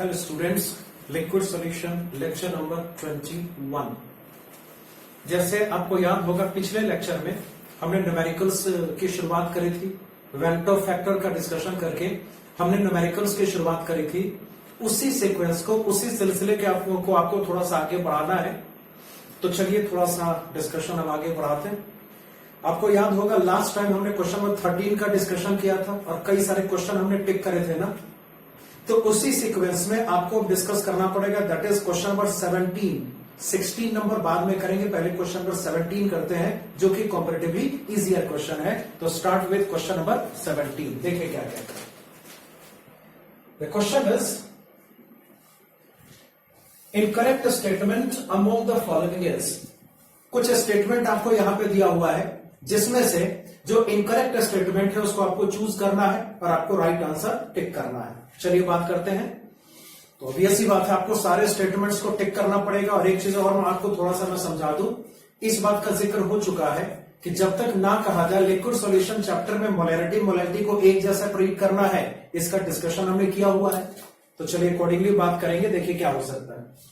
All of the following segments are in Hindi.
Hello students, liquid solution lecture number 21। जैसे आपको याद होगा पिछले लेक्चर में हमने न्यूमेरिकल्स की शुरुआत करी थी। वेक्टर फैक्टर का डिस्कशन करके हमने न्यूमेरिकल्स की शुरुआत करी थी। उसी सीक्वेंस को, उसी सिलसिले के आपको थोड़ा सा आगे बढ़ाना है। तो चलिए थोड़ा सा डिस्कशन हम आगे बढ़ाते हैं। आपको याद होगा लास्ट टाइम हमने क्वेश्चन नंबर 13 का डिस्कशन किया था और कई सारे क्वेश्चन हमने टिक करे थे ना। तो उसी सीक्वेंस में आपको डिस्कस करना पड़ेगा, that is question number 17। 16 number बाद में करेंगे, पहले क्वेश्चन नंबर 17 करते हैं जो कि कॉम्पैरेटिवली इजियर क्वेश्चन है। तो स्टार्ट विद क्वेश्चन नंबर 17। देखिए क्या कहता है। The question is incorrect statement among the following is. कुछ स्टेटमेंट आपको यहां पे दिया हुआ है जिसमें से जो इनकरेक्ट स्टेटमेंट है उसको आपको चूज करना है और आपको राइट आंसर टिक करना है। चलिए बात करते हैं। तो ऑब्वियस सी बात है, आपको सारे स्टेटमेंट्स को टिक करना पड़ेगा। और एक चीज और मैं आपको थोड़ा सा मैं समझा दूं, इस बात का जिक्र हो चुका है कि जब तक ना कहा जाए लिक्विड सॉल्यूशन चैप्टर में मोलैरिटी को एक जैसा प्रीट करना है, इसका डिस्कशन हमने किया हुआ है। तो चलिए अकॉर्डिंगली बात करेंगे, देखिए क्या हो सकता है।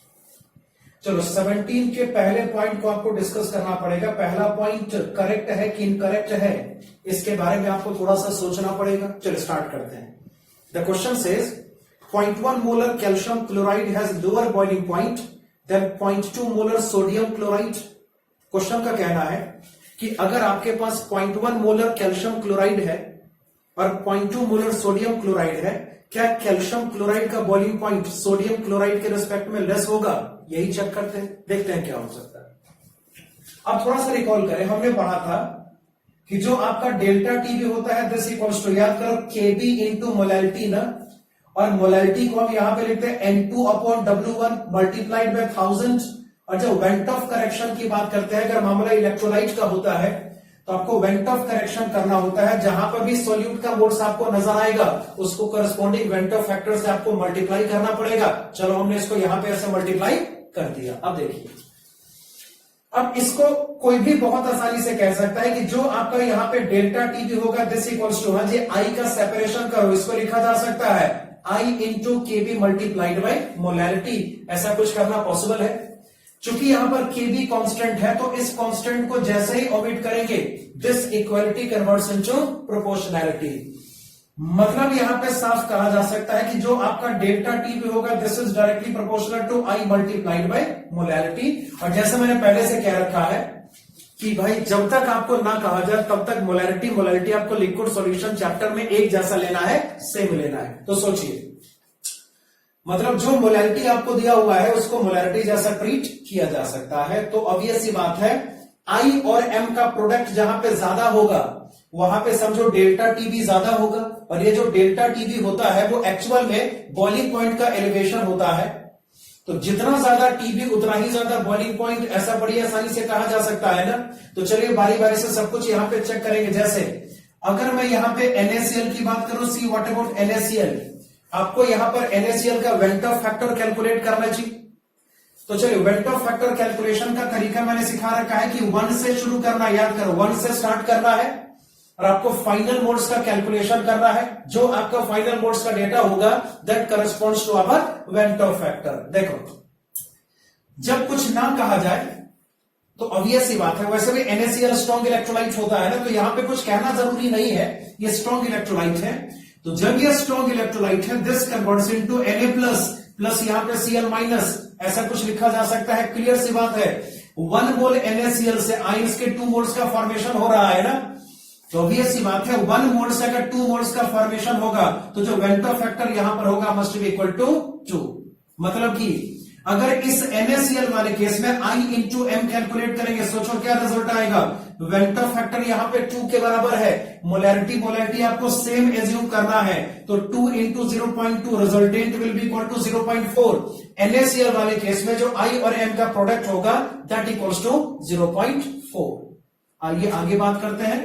चलो 17 के पहले पॉइंट को आपको डिस्कस करना पड़ेगा। पहला पॉइंट करेक्ट है कि इनकरेक्ट है, इसके बारे में आपको थोड़ा सा सोचना पड़ेगा। चलिए स्टार्ट करते हैं। The question says 0.1 molar calcium chloride has lower boiling point than 0.2 molar sodium chloride. Question का कहना है कि अगर आपके पास 0.1 मोलर कैल्शियम क्लोराइड है और 0.2 मोलर सोडियम क्लोराइड है, क्या कैल्शियम क्लोराइड का बॉइलिंग पॉइंट सोडियम क्लोराइड के रिस्पेक्ट में लेस होगा? यही चेक करते हैं, देखते हैं क्या हो सकता है। अब थोड़ा सा रिकॉल करें, हमने पढ़ा था कि जो आपका डेल्टा टीबी होता है दिस इक्वल्स टू, याद करो, केबी इंटू मोलैरिटी ना। और मोलैरिटी को हम यहां पे लिखते हैं N2 upon W1 multiplied by 1000। और जब वेंट ऑफ करेक्शन की बात करते हैं, अगर मामला इलेक्ट्रोलाइट का होता है तो आपको वेंट ऑफ करेक्शन करना होता है। जहां पर भी सॉल्यूट का मोड्स आपको नजर आएगा उसको करस्पॉन्डिंग वेंट ऑफ फैक्टर से आपको मल्टीप्लाई करना पड़ेगा। चलो हमने इसको यहां पे ऐसे मल्टीप्लाई कर दिया। अब देखिए, अब इसको कोई भी बहुत आसानी से कह सकता है कि जो आपका यहां पे डेल्टा टीबी होगा दिस इक्वल्स टू, जी आई का सेपरेशन करो, इसको लिखा जा सकता है I into KB multiplied by molarity. ऐसा कुछ करना पॉसिबल है। चूंकि यहां पर केबी कांस्टेंट है तो इस कांस्टेंट को जैसे ही ओमिट करेंगे this equality converts into proportionality. मतलब यहां पे साफ कहा जा सकता है कि जो आपका डेल्टा टीबी होगा this is directly proportional to I multiplied by molarity. और जैसे मैंने पहले से कह रखा है कि भाई जब तक आपको ना कहा जाए तब तक मोलैरिटी आपको लिक्विड सॉल्यूशन चैप्टर में एक जैसा लेना है, सेम लेना है। तो सोचिए, मतलब जो मोलैरिटी आपको दिया हुआ है उसको मोलैरिटी जैसा ट्रीट किया जा सकता है। तो ऑब्वियस सी बात है, आई और एम का प्रोडक्ट जहां पे ज्यादा होगा वहां पे समझो डेल्टा टीबी ज्यादा होगा। और ये जो डेल्टा टीबी होता है वो एक्चुअल में बॉइलिंग पॉइंट का एलिवेशन होता है। तो जितना ज्यादा टीबी उतना ही ज्यादा बॉइलिंग पॉइंट, ऐसा बड़ी आसानी से कहा जा सकता है ना। तो चलिए बारी बारी से सब कुछ यहां पे चेक करेंगे। जैसे अगर मैं यहां पे NaCl की बात करूं, सी व्हाट अबाउट NaCl, आपको यहां पर NaCl का वेंट ऑफ फैक्टर कैलकुलेट करना चाहिए। तो चलिए वेंट ऑफ फैक्टर कैलकुलेशन का तरीका मैंने सिखा रखा है कि 1 से शुरू करना, याद करो 1 से स्टार्ट करना है और आपको फाइनल मोड्स का कैलकुलेशन करना है। जो आपका फाइनल मोड्स का डेटा होगा that corresponds to our van't Hoff factor. देखो जब कुछ ना कहा जाए तो ऑब्वियस सी बात है, वैसे भी NaCl स्ट्रॉन्ग इलेक्ट्रोलाइट होता है ना, तो यहां पे कुछ कहना जरूरी नहीं है, ये स्ट्रॉन्ग इलेक्ट्रोलाइट है। तो जब ये स्ट्रॉन्ग इलेक्ट्रोलाइट है this converts into Na plus यहां पे Cl-, ऐसा कुछ लिखा जा सकता है। क्लियर सी बात है, 1 मोल NaCl से आयंस के 2 मोल्स का फॉर्मेशन हो रहा है ना। तो ऑब्वियस सी बात है 1 मोल से अगर 2 मोल्स का फॉर्मेशन होगा तो जो वेंट ऑफ फैक्टर यहां पर होगा मस्ट बी इक्वल टू 2। मतलब कि अगर इस NaCl वाले केस में I इंटू एम कैलकुलेट करेंगे, सोचो क्या रिजल्ट आएगा। वेंट ऑफ फैक्टर यहां पे 2 के बराबर है, मोलैरिटी आपको सेम एज्यूम करना है। तो 2 into 0.2 resultant will be equal to 0.4। NaCl वाले केस में जो I और M का प्रोडक्ट होगा दैट इक्वल्स टू 0.4। आइए आगे बात करते हैं।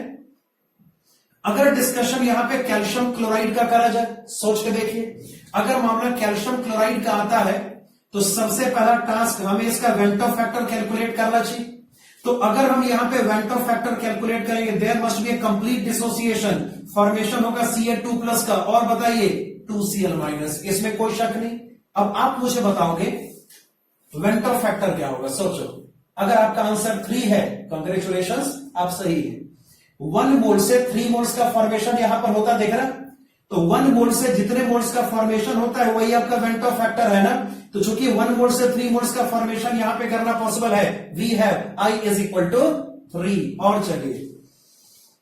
अगर डिस्कशन यहां पे कैल्शियम क्लोराइड का करा जाए, सोच के देखिए, अगर मामला कैल्शियम क्लोराइड का आता है तो सबसे पहला टास्क हमें इसका वेंट ऑफ फैक्टर कैलकुलेट करना चाहिए। तो अगर हम यहां पे वेंट ऑफ फैक्टर कैलकुलेट करेंगे there must be a complete dissociation, formation होगा Ca2 प्लस का, और बताइए 2Cl-, इसमें कोई शक नहीं। अब आप मुझे बताओगे वेंटर फैक्टर क्या होगा। सोचो, अगर आपका आंसर 3 है, कंग्रेचुलेशंस, आप सही है। 1 मोल से 3 मोल्स का फॉर्मेशन यहां पर होता देख रहा, तो 1 मोल से जितने मोल्स का फॉर्मेशन होता है वही आपका वेंटर फैक्टर है ना। तो चूंकि 1 मोल से 3 मोल्स का फॉर्मेशन यहां पे करना पॉसिबल है, we have I is equal to 3। और चलिए,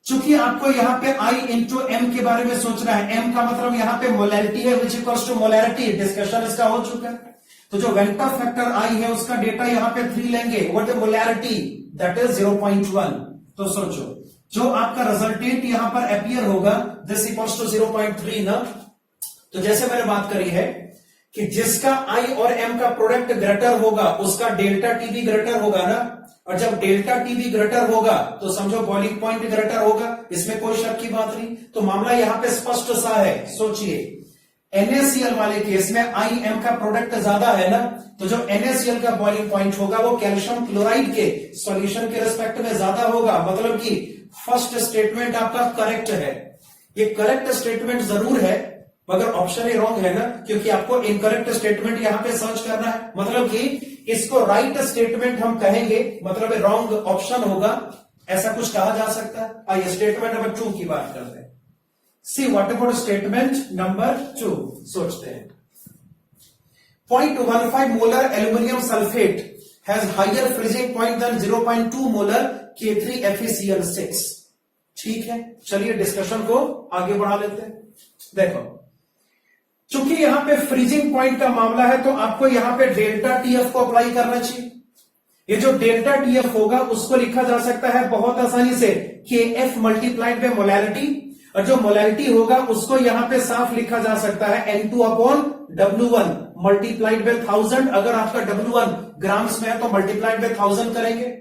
चूंकि आपको यहां पे I इंटू एम के बारे में सोचना है, एम का मतलब यहां पे मोलैरिटी है, which equals to molarity, discussion इसका हो चुका है। तो जो वेंटर फैक्टर I है उसका डेटा यहां पे 3 लेंगे, what is molarity, that is 0.1। तो सोचो, जो आपका रिजल्टेंट यहां पर अपीयर होगा, दिस इक्वल्स टू 0.3 ना। तो जैसे मैंने बात करी है कि जिसका I और M का प्रोडक्ट ग्रेटर होगा उसका डेल्टा टी भी ग्रेटर होगा ना, और जब डेल्टा टी भी ग्रेटर होगा तो समझो बॉइलिंग पॉइंट ग्रेटर होगा, इसमें कोई शक की बात नहीं। तो मामला यहां पे स्पष्ट सा है। सोचिए, NaCl वाले केस में I M का प्रोडक्ट ज्यादा है ना, तो जो NaCl का बॉइलिंग पॉइंट होगा वो कैल्शियम क्लोराइड के सॉल्यूशन के रिस्पेक्ट में ज्यादा होगा। मतलब कि फर्स्ट स्टेटमेंट आपका करेक्ट है। ये करेक्ट स्टेटमेंट जरूर है मगर ऑप्शन ही रॉन्ग है ना, क्योंकि आपको इनकरेक्ट स्टेटमेंट यहां पे सर्च करना है। मतलब कि इसको राइट स्टेटमेंट हम कहेंगे, मतलब रॉन्ग ऑप्शन होगा, ऐसा कुछ कहा जा सकता है। आइए स्टेटमेंट नंबर 2 की बात करते हैं। See what about statement number 2, सोचते हैं। 0.15 molar aluminium sulphate has higher freezing point than 0.2 molar K3FeCl6। ठीक है, चलिए डिस्कशन को आगे बढ़ा लेते हैं। देखो, चूंकि यहां पे फ्रीजिंग पॉइंट का मामला है तो आपको यहां पे डेल्टा टीएफ को अप्लाई करना चाहिए। ये जो डेल्टा टीएफ होगा उसको लिखा जा सकता है बहुत आसानी से KF मल्टीप्लाइड बाय मोलैरिटी, और जो मोलैरिटी होगा उसको यहां पे साफ लिखा जा सकता है N2/W1 मल्टीप्लाइड बाय 1000। अगर आपका W1 ग्राम्स में है तो मल्टीप्लाइड बाय 1000 करेंगे।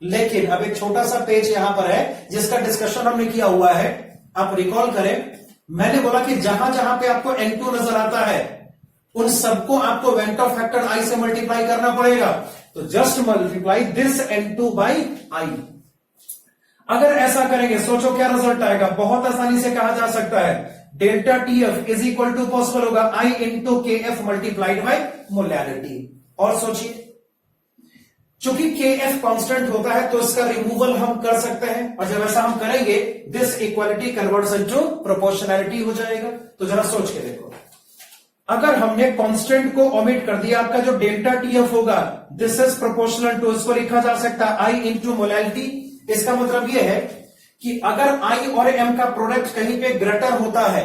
लेकिन अब एक छोटा सा पेज यहां पर है जिसका डिस्कशन हमने किया हुआ है। आप रिकॉल करें, मैंने बोला कि जहां जहां पे आपको N2 नजर आता है उन सबको आपको वेंटर फैक्टर I से मल्टीप्लाई करना पड़ेगा। तो just multiply this N2 by I। अगर ऐसा करेंगे, सोचो क्या रिजल्ट आएगा। बहुत आसानी से कहा जा सकता है delta TF is equal to possible होगा I into KF multiplied by molarity. और सोचिए, चूंकि KF कांस्टेंट होता है तो इसका रिमूवल हम कर सकते हैं, और जब ऐसा हम करेंगे this equality converts into proportionality हो जाएगा। तो जरा सोच के देखो, अगर हमने कांस्टेंट को ओमिट कर दिया, आपका जो डेल्टा TF होगा दिस इज प्रोपोर्शनल टू, इसको लिखा जा सकता है I इंटू मोलैरिटी। इसका मतलब यह है कि अगर I और M का प्रोडक्ट कहीं पे ग्रेटर होता है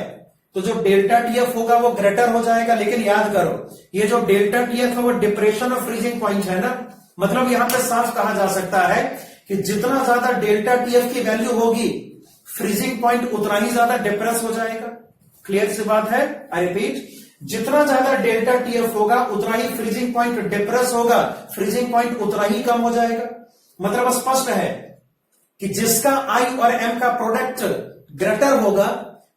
तो जो डेल्टा TF होगा वो ग्रेटर हो जाएगा। लेकिन याद करो, ये जो डेल्टा TF है वो डिप्रेशन और फ्रीजिंग पॉइंट है ना। मतलब यहां पे साफ कहा जा सकता है कि जितना ज्यादा डेल्टा TF की वैल्यू होगी फ्रीजिंग पॉइंट उतना ही ज्यादा डिप्रेस हो जाएगा। क्लियर सी बात है। आई रिपीट, जितना ज्यादा डेल्टा TF होगा उतना ही फ्रीजिंग पॉइंट डिप्रेस होगा, फ्रीजिंग पॉइंट उतना ही कम हो जाएगा। मतलब स्पष्ट है कि जिसका I और M का प्रोडक्ट ग्रेटर होगा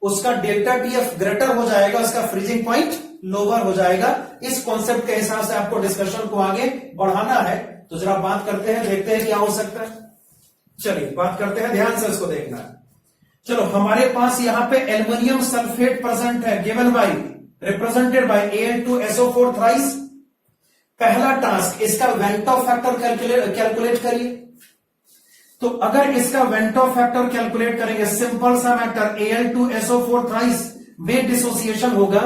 उसका डेल्टा TF ग्रेटर हो जाएगा, उसका फ्रीजिंग पॉइंट लोअर हो जाएगा। इस कॉन्सेप्ट के हिसाब से आपको डिस्कशन को आगे बढ़ाना है। तो जरा बात करते हैं, देखते हैं क्या हो सकता है। चलिए बात करते हैं, ध्यान से इसको देखना है। चलो, हमारे पास यहां पे एल्युमिनियम सल्फेट प्रेजेंट है, given by, represented by Al2SO4 thrice. पहला टास्क, इसका वेंटर फैक्टर कैलकुलेट करिए। तो अगर इसका वेंटर फैक्टर कैलकुलेट करेंगे, सिंपल सा मैटर, Al2SO4 थ्राइस में डिसोसिएशन होगा,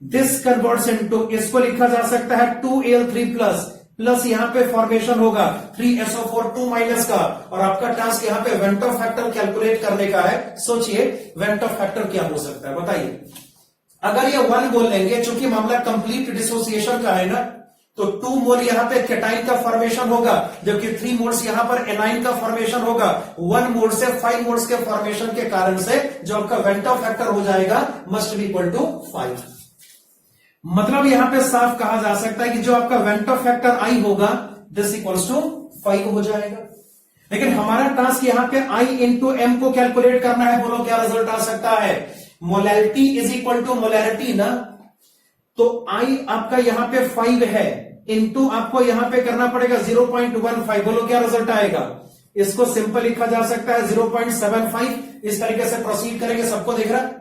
दिस कन्वर्ट्स इनटू, इसको लिखा जा सकता है 2Al3 प्लस यहां पे फॉर्मेशन होगा 3SO4 2 माइनस का, और आपका टास्क यहां पे वेंटर फैक्टर कैलकुलेट करने का है। सोचिए वेंटर फैक्टर क्या हो सकता है, बताइए। अगर ये 1 बोल लेंगे, चूंकि मामला कंप्लीट डिसोसिएशन का है ना, तो 2 मोल यहां पे केटाइन का फॉर्मेशन होगा, जबकि 3 मोल्स यहां पर एनाइन का फॉर्मेशन होगा। 1 मोल से 5 मोल्स के फॉर्मेशन के कारण से जो आपका वेंटर फैक्टर हो जाएगा मस्ट बी इक्वल टू 5। मतलब यहां पे साफ कहा जा सकता है कि जो आपका वेंटर फैक्टर I होगा दिस इक्वल्स टू 5 हो जाएगा। लेकिन हमारा टास्क यहां पे I इंटू M को कैलकुलेट करना है। बोलो क्या रिजल्ट आ सकता है। Molarity is equal to molarity ना, तो I आपका यहां पे 5 है, इंटू आपको यहां पे करना पड़ेगा 0.15। बोलो क्या रिजल्ट आएगा। इसको सिंपल लिखा जा सकता है 0.75। इस तरीके से प्रोसीड करेंगे, सबको देख रहा है।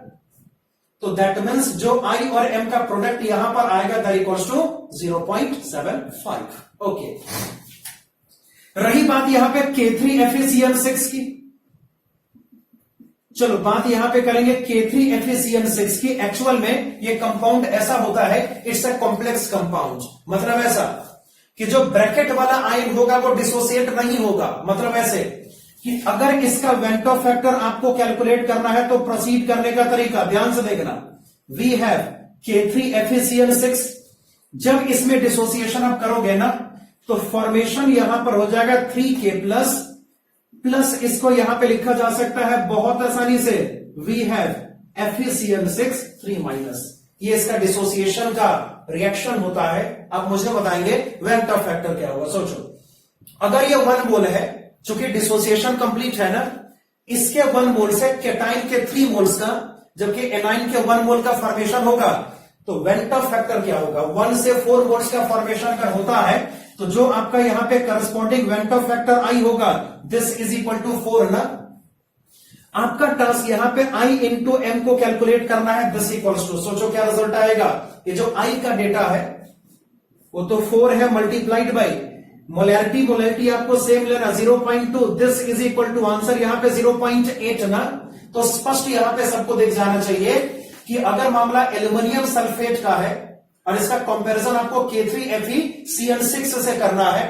तो दैट मीन्स जो I और M का प्रोडक्ट यहां पर आएगा दैट इक्वल्स टू 0.75। ओके, रही बात यहां पे K3FeCl6 की। चलो बात यहां पे करेंगे K3FeCl6 की। एक्चुअल में ये कंपाउंड ऐसा होता है, इट्स अ कॉम्प्लेक्स कंपाउंड। मतलब ऐसा कि जो ब्रैकेट वाला आयन होगा वो डिसोसिएट नहीं होगा। मतलब ऐसे कि अगर इसका वेंटो फैक्टर आपको कैलकुलेट करना है तो प्रोसीड करने का तरीका ध्यान से देखना। We have K3FeCl6। जब इसमें डिसोसिएशन आप करोगे ना तो फॉर्मेशन यहां पर हो जाएगा 3K प्लस इसको यहां पे लिखा जा सकता है बहुत आसानी से, वी हैव FeCl6 3-। ये इसका डिसोसिएशन का रिएक्शन होता है। आप मुझे बताएंगे वेंटो फैक्टर क्या होगा। सोचो अगर ये 1 मोल है, चूंकि डिसोसिएशन कंप्लीट है ना, इसके 1 मोल से केटाइन के 3 मोल्स का, जबकि एनाइन के 1 मोल का फॉर्मेशन होगा, तो वेंटो फैक्टर क्या होगा? 1 से 4 मोल्स का फॉर्मेशन अगर होता है तो जो आपका यहां पे करस्पॉन्डिंग वेंटो फैक्टर I होगा दिस इज इक्वल टू 4 ना। आपका टास्क यहां पे I इंटू M को कैलकुलेट करना है, दिस इक्वल्स टू, सोचो क्या रिजल्ट आएगा। ये जो I का डेटा है वो तो 4 है मल्टीप्लाइड बाई मोलैरिटी आपको सेम लेना 0.2, this is equal to answer यहां पे 0.8 ना। तो स्पष्ट यहां पे सबको दिख जाना चाहिए कि अगर मामला एल्युमिनियम सल्फेट का है और इसका कंपैरिजन आपको K3FeCl6 से करना है,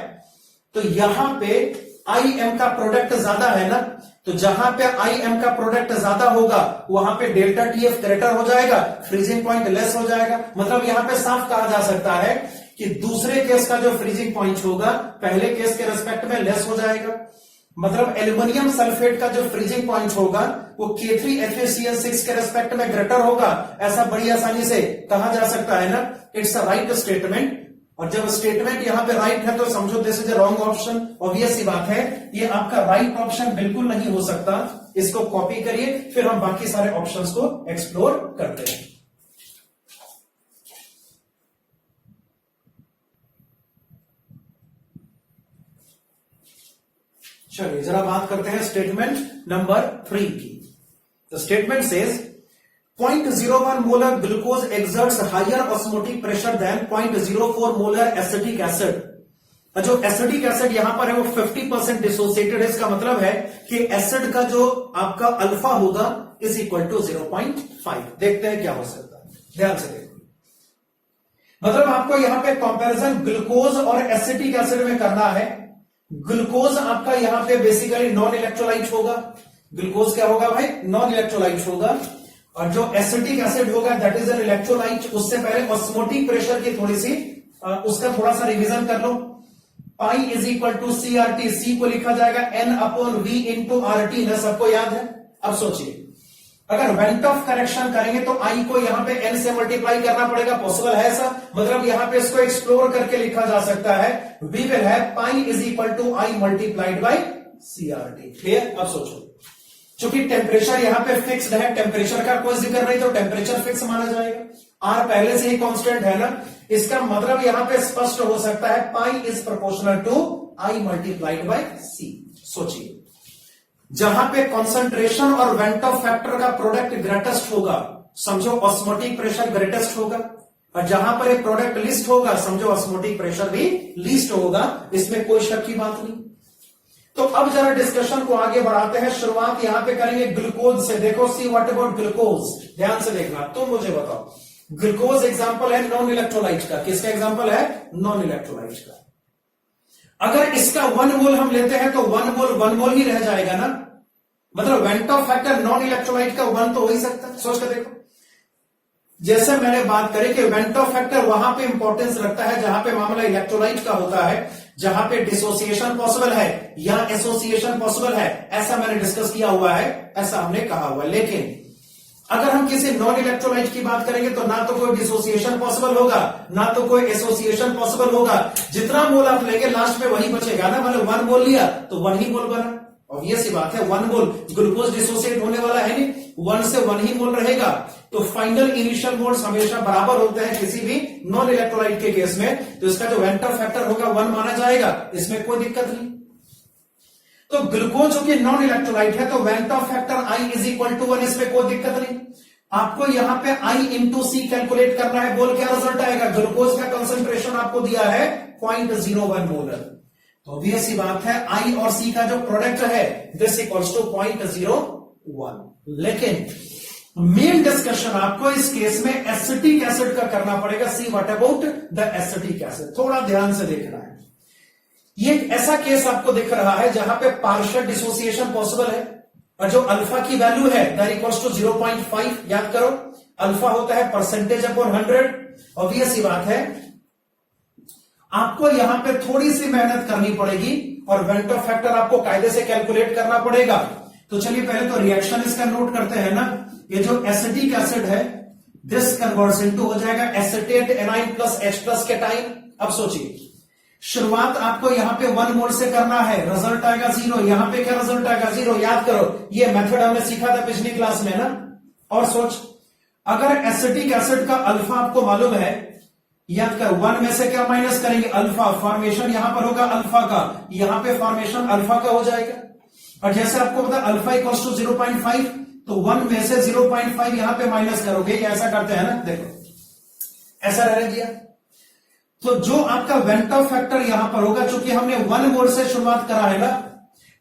तो यहां पे IM का प्रोडक्ट ज्यादा है ना, तो जहां पे IM का प्रोडक्ट ज्यादा होगा वहां पे डेल्टा TF ग्रेटर हो जाएगा, फ्रीजिंग पॉइंट लेस हो जाएगा। मतलब यहां पे साफ कहा जा सकता है कि दूसरे केस का जो फ्रीजिंग पॉइंट होगा पहले केस के रेस्पेक्ट में लेस हो जाएगा। मतलब एल्युमिनियम सल्फेट का जो फ्रीजिंग पॉइंट होगा वो K3FeCl6 के रेस्पेक्ट में ग्रेटर होगा। ऐसा बड़ी आसानी से कहा जा सकता है ना। It's a right statement. और जब स्टेटमेंट यहां पे राइट है तो समझो this is a wrong option. Obvious सी बात है ये आपका राइट ऑप्शन बिल्कुल नहीं हो सकता। इसको कॉपी करिए, फिर हम बाकी सारे ऑप्शंस को एक्सप्लोर करते हैं। चलिए जरा बात करते हैं स्टेटमेंट नंबर 3 की। The statement says 0.01 molar glucose exerts higher osmotic pressure than 0.04 molar acetic acid. जो एसिडिक एसिड यहां पर है वो 50% डिसोसिएटेड है। इसका मतलब है कि एसिड का जो आपका अल्फा होगा इज इक्वल टू 0.5। देखते हैं क्या हो सकता है, ध्यान से देखो। मतलब आपको यहां पे कंपैरिजन ग्लूकोज और एसिटिक एसिड में करना है। ग्लूकोज आपका यहां पे बेसिकली नॉन इलेक्ट्रोलाइट होगा। ग्लूकोज क्या होगा भाई? नॉन इलेक्ट्रोलाइट होगा। और जो एसिटिक एसिड होगा दैट इज एन इलेक्ट्रोलाइट। उससे पहले ऑस्मोटिक प्रेशर की थोड़ी सी उसका थोड़ा सा रिवीजन कर लो। Pi is equal to CRT। C को लिखा जाएगा N/V इंटू RT ना, सबको याद है। अब सोचिए अगर वेंट ऑफ करेक्शन करेंगे तो I को यहां पे N से मल्टीप्लाई करना पड़ेगा। पॉसिबल है ऐसा? मतलब यहां पे इसको एक्सप्लोर करके लिखा जा सकता है we will have pi is equal to I multiplied by CRT। Clear? अब सोचो चूंकि टेम्परेचर यहां पे फिक्स्ड है, टेम्परेचर का कोई जिक्र नहीं तो टेम्परेचर फिक्स माना जाएगा। R पहले से ही कांस्टेंट है ना। इसका मतलब यहां पे स्पष्ट हो सकता है pi is proportional to I multiplied by C। सोचिए जहां पे कॉन्सेंट्रेशन और वेंट ऑफ फैक्टर का प्रोडक्ट ग्रेटेस्ट होगा समझो ऑस्मोटिक प्रेशर ग्रेटेस्ट होगा, और जहां पर एक प्रोडक्ट लिस्ट होगा समझो ऑस्मोटिक प्रेशर भी लीस्ट होगा। इसमें कोई शक की बात नहीं। तो अब जरा डिस्कशन को आगे बढ़ाते हैं। शुरुआत यहां पे करेंगे ग्लूकोज से। देखो सी व्हाट अबाउट ग्लूकोज, ध्यान से देखना। तुम मुझे बताओ ग्लूकोज एग्जांपल है नॉन इलेक्ट्रोलाइट का। किसका एग्जांपल है? नॉन इलेक्ट्रोलाइट का। अगर इसका 1 मोल हम लेते हैं तो 1 मोल ही रह जाएगा ना। मतलब went Hoff factor non electrolyte का 1 तो हो ही सकता है। सोच कर देखो जैसे मैंने बात करी कि वेंट ऑफ फैक्टर वहां पे इंपॉर्टेंस रखता है जहां पे मामला इलेक्ट्रोलाइट का होता है, जहां पे डिसोसिएशन पॉसिबल है या एसोसिएशन पॉसिबल है। ऐसा मैंने डिस्कस किया हुआ है, ऐसा हमने कहा हुआ है। लेकिन अगर हम किसी नॉन इलेक्ट्रोलाइट की बात करेंगे तो ना तो कोई डिसोसिएशन पॉसिबल होगा ना तो कोई एसोसिएशन पॉसिबल होगा। जितना मोल आप लेंगे लास्ट में वही बचेगा ना। मतलब 1 मोल लिया तो 1 ही मोल बना। ऑब्वियस सी बात है 1 मोल ग्लूकोज डिसोसिएट होने वाला है नहीं, 1 से 1 ही मोल रहेगा। तो फाइनल इनिशियल मोल्स हमेशा बराबर होते हैं किसी भी नॉन इलेक्ट्रोलाइट के केस में। तो इसका जो वेंट ऑफ फैक्टर होगा 1 माना जाएगा, इसमें कोई दिक्कत नहीं। तो ग्लूकोज जो कि नॉन इलेक्ट्रोलाइट है तो van't Hoff factor I is equal to 1, इसमें कोई दिक्कत नहीं। आपको यहां पे I इंटू सी कैलकुलेट करना है। बोल क्या रिजल्ट आएगा? ग्लूकोज का कंसंट्रेशन आपको दिया है 0.01 मोलर। तो ऑब्वियस सी बात है I और C का जो प्रोडक्ट है दिस इक्वल्स टू 0.01। लेकिन मेन डिस्कशन आपको इस केस में एसिटिक एसिड का करना पड़ेगा। सी what about the acetic acid, थोड़ा ध्यान से देखना है। ये एक ऐसा केस आपको दिख रहा है जहां पे पार्शियल डिसोसिएशन पॉसिबल है और जो अल्फा की वैल्यू है दैट इक्वल्स टू 0.5। याद करो अल्फा होता है परसेंटेज अपॉन 100। ऑब्वियस सी बात है आपको यहां पे थोड़ी सी मेहनत करनी पड़ेगी और वेंटो फैक्टर आपको कायदे से कैलकुलेट करना पड़ेगा। तो चलिए पहले तो रिएक्शन इसका नोट करते हैं ना। ये जो एसिटिक एसिड है दिस कन्वर्ट्स इनटू हो जाएगा acetate A9 plus H plus के टाइम। अब सोचिए शुरुआत आपको यहां पे 1 मोल से करना है, रिजल्ट आएगा 0। यहां पे क्या रिजल्ट आएगा? 0। याद करो ये मेथड हमने सीखा था पिछली क्लास में ना। और सोच अगर एसिटिक एसिड का अल्फा आपको मालूम है, याद कर 1 में से क्या माइनस करेंगे? अल्फा। फॉर्मेशन यहां पर होगा अल्फा का, यहां पे फॉर्मेशन अल्फा का हो जाएगा। और जैसे आपको पता अल्फा इक्वल्स टू 0.5 तो 1 में से 0.5 यहां पे माइनस करोगे। ऐसा करते हैं ना, देखो ऐसा रह गया। तो जो आपका वेंटो फैक्टर यहां पर होगा, चूंकि हमने 1 मोल से शुरुआत करा है ना,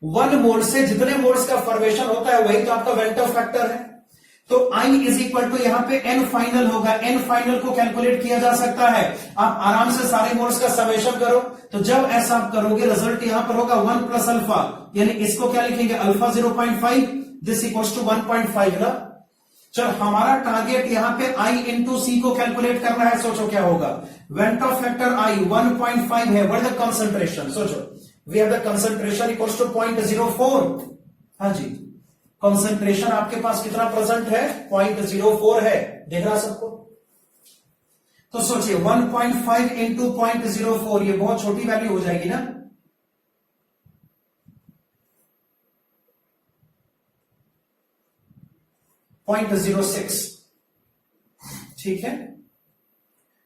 1 मोल से जितने मोल्स का फॉर्मेशन होता है वही तो आपका वेंटो फैक्टर है। तो I इज इक्वल टू यहां पे N फाइनल होगा। N फाइनल को कैलकुलेट किया जा सकता है। आप आराम से सारे मोल्स का समेशन करो। तो जब ऐसा आप करोगे रिजल्ट यहां पर होगा 1 प्लस अल्फा, यानी इसको क्या लिखेंगे? अल्फा 0.5 दिस इक्वल्स टू 1.5 ना। चल हमारा टारगेट यहां पे I इंटू सी को कैलकुलेट करना है। सोचो क्या होगा? वेंटो फैक्टर I 1.5 है। What is the concentration? सोचो we have the concentration equals to 0.04। हाँ जी, कंसंट्रेशन आपके पास कितना प्रेजेंट है? 0.04 है। देख रहा सबको? तो सोचिए 1.5 इंटू 0.04, ये बहुत छोटी वैल्यू हो जाएगी ना। .06, ठीक है।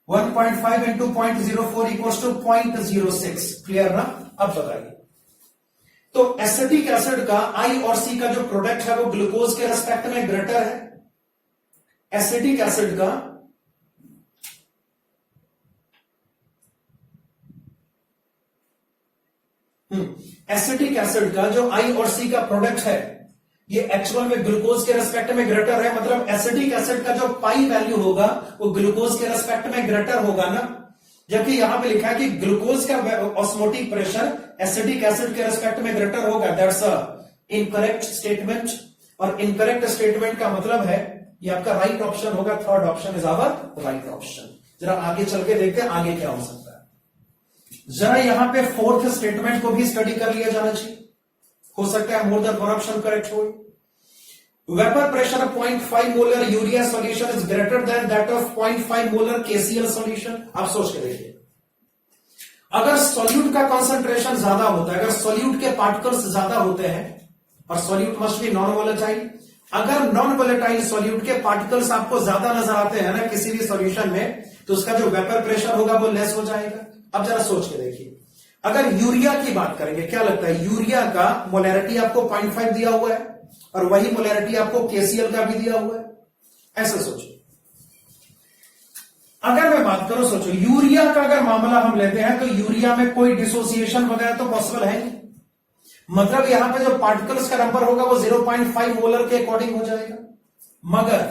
1.5 इंटू 0.04 इक्वल्स टू 0.06। क्लियर ना? अब बताइए तो एसिटिक एसिड का I और C का जो प्रोडक्ट है वो ग्लूकोज के रेस्पेक्ट में ग्रेटर है। एसिटिक एसिड का एसिटिक एसिड का जो I और C का प्रोडक्ट है ये एक्चुअल में ग्लूकोज के रेस्पेक्ट में ग्रेटर है। मतलब एसिटिक एसिड का जो पाई वैल्यू होगा वो ग्लूकोज के रेस्पेक्ट में ग्रेटर होगा ना। जबकि यहां पे लिखा है कि ग्लूकोज का ऑस्मोटिक प्रेशर एसिटिक एसिड के रेस्पेक्ट में ग्रेटर होगा। That's a incorrect statement. और इनकरेक्ट स्टेटमेंट का मतलब है ये आपका राइट ऑप्शन होगा। Third option is our right option. जरा आगे चल के देखते हैं आगे क्या हो सकता है। जरा यहां पे फोर्थ स्टेटमेंट को भी स्टडी कर लिया जाना चाहिए। हो सकता है more than one option correct हो। Vapour pressure of 0.5 molar urea solution is greater than that of 0.5 molar KCl solution. आप सोच के देखिए अगर सॉल्यूट का कंसंट्रेशन ज्यादा होता है, अगर सॉल्यूट के पार्टिकल्स ज्यादा होते हैं, और solute must be non volatile, अगर नॉन वोलेटाइल सॉल्यूट के पार्टिकल्स आपको ज्यादा नजर आते हैं ना किसी भी सॉल्यूशन में, तो उसका जो वेपर प्रेशर होगा वो लेस हो जाएगा। अब जरा सोच के देखिए अगर यूरिया की बात करेंगे, क्या लगता है यूरिया का मोलैरिटी आपको 0.5 दिया हुआ है और वही मोलैरिटी आपको KCl का भी दिया हुआ है। ऐसा सोचो। अगर मैं बात करूं, सोचो यूरिया का अगर मामला हम लेते हैं तो यूरिया में कोई डिसोसिएशन वगैरह तो पॉसिबल है नहीं। मतलब यहां पे जो पार्टिकल्स का नंबर होगा वो 0.5 मोलर के अकॉर्डिंग हो जाएगा। मगर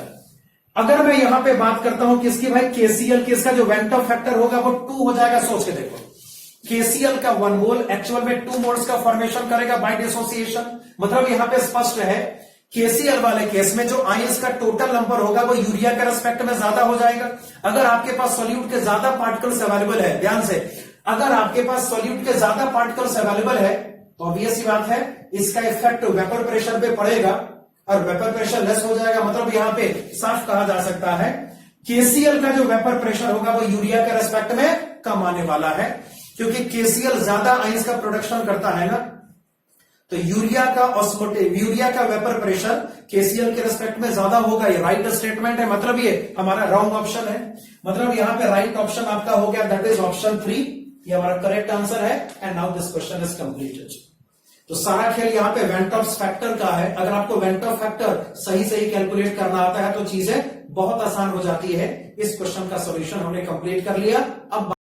अगर मैं यहां पे बात करता हूं किसकी भाई KCl की, इसका जो वेंटो फैक्टर होगा वो 2 हो जाएगा। सोच के देखो KCl का 1 मोल एक्चुअल में 2 मोल्स का फॉर्मेशन करेगा बाय डिसोसिएशन। मतलब यहां पे स्पष्ट है KCl वाले केस में जो आयंस का टोटल नंबर होगा वो यूरिया के रेस्पेक्ट में ज्यादा हो जाएगा। अगर आपके पास सॉल्यूट के ज्यादा पार्टिकल्स अवेलेबल है, ध्यान से, अगर आपके पास सॉल्यूट के ज्यादा पार्टिकल्स अवेलेबल है तो ऑब्वियस सी बात है इसका इफेक्ट वेपर प्रेशर पे पड़ेगा और वेपर प्रेशर लेस हो जाएगा। मतलब यहां पे साफ कहा जा सकता है KCl का जो वेपर प्रेशर होगा वो यूरिया के रेस्पेक्ट में कम आने वाला है, क्योंकि KCl ज्यादा आयंस का प्रोडक्शन करता है ना। तो यूरिया का वेपर प्रेशर KCl के रेस्पेक्ट में ज्यादा होगा। ये राइट स्टेटमेंट है, मतलब ये हमारा रॉन्ग ऑप्शन है। मतलब यहां पे राइट ऑप्शन आपका हो गया दैट इज ऑप्शन 3। ये हमारा करेक्ट आंसर है। And now this question is completed. तो सारा खेल यहाँ पे वेंटॉफ्स फैक्टर का है। अगर आपको वेंटॉफ फैक्टर सही सही कैलकुलेट करना आता है तो चीजें बहुत आसान हो जाती है। इस क्वेश्चन का सॉल्यूशन हमने कंप्लीट कर लिया। अब